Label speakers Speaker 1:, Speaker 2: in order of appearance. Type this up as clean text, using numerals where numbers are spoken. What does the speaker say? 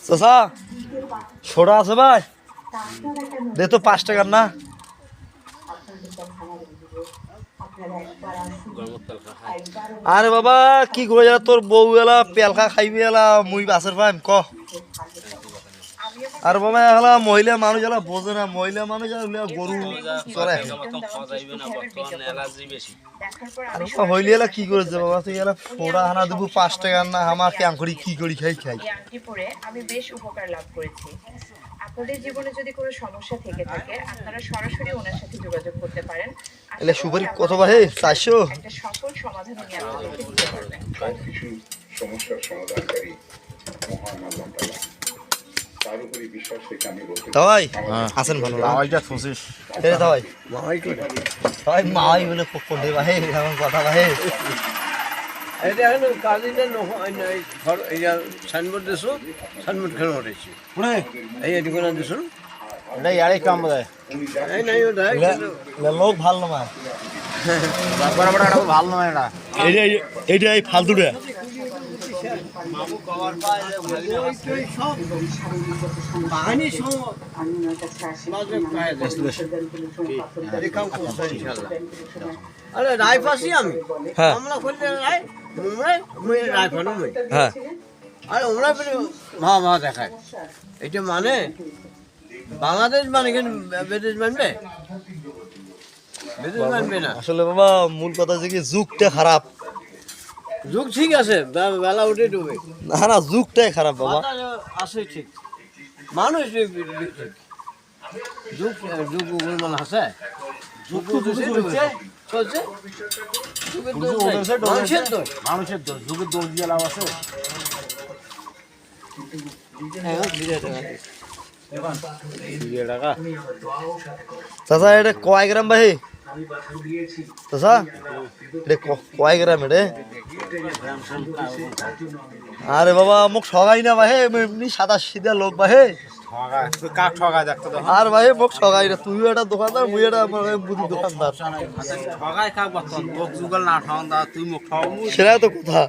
Speaker 1: চাচা সোডা আছে ভাই? দে তো 5 টাকার না। আরে বাবা কি করে যা তোর বউ এলা পেলখা খাইবি এলা মুই বাসের পাইম ক। আর বাবা এলা মহিলা মানুষ এলা বোঝে না, মহিলা মানুষ গরু চড়ায় হইলে এলা কি করেছে বাবা? তুই এলা সোডা হানা দেবো 5 টাকার না, আমার ক্যাং করি কি করি খাই খাই।
Speaker 2: আমি বেশ উপকার লাভ করেছি। আপনাদের জীবনে যদি কোনো সমস্যা থেকে থাকে আপনারা সরাসরি ওনার সাথে যোগাযোগ করতে পারেন।
Speaker 1: এলে সুপারি কত ভাই? 400
Speaker 2: একটা সফল সমাধান উনি আপনাদেরকে দিতে পারবেন।
Speaker 3: কিছু সমস্যার সমাধানকারী মহান আল্লাহ তাআলা, তার উপরই বিশ্বাস রেখে আমি বলতে
Speaker 1: তাই আছেন ভালো
Speaker 4: মাওয়াইটা খুশিস
Speaker 1: এরে তাই
Speaker 4: মাওয়াই করে
Speaker 1: তাই মাই বলে কোন ভাই এমন কথা ভাই।
Speaker 4: এটা এখন কাজিনে ঘর এই সাইনবোর্ড দিছো, সাইনবোর্ড খেলে উঠেছি এই এদিকে না দিছো এটা ইয়ারে কাম দেয় এই নাই ওটা
Speaker 1: লোক ভালো নয়,
Speaker 4: বড় বড় এটা ভালো নয় এটা
Speaker 1: এইটা এই ফালতুটা
Speaker 4: বাগানি সব আরে রাইফাসি আমি
Speaker 1: হ্যাঁ
Speaker 4: আমরা করলে রাই মুই রাইফানো মুই
Speaker 1: হ্যাঁ
Speaker 4: আরে ওরা মা মা দেখায় এটা মানে বাংলাদেশ মানে কেন বিদেশ মানবে? বিদেশ মানবে না।
Speaker 1: আসলে বাবা মূল কথা যে কি যুগটা খারাপ।
Speaker 4: যুগ ঠিক আছে, বেলা উঠে ডুবে
Speaker 1: না না যুগটাই খারাপ বাবা।
Speaker 4: আছে ঠিক, মানুষ ঠিক। যুগ যুগ মানে আছে যুগ চলছে মানুষের দোষ, যুগের দোষ দিয়ে লাভ আছে।
Speaker 1: চাচা এটা কয় গ্রাম ভাই? চাচা এটা কয় গ্রাম এটা? আরে বাবা মোক ঠগাই না ভাই, এমনি সাদা সিধা লোক ভাই। আর ভাই মোক ঠগাই না, তুই একটা দোকানদার মুই একটা বুদ্ধি দোকানদার, সেটাই তো কথা।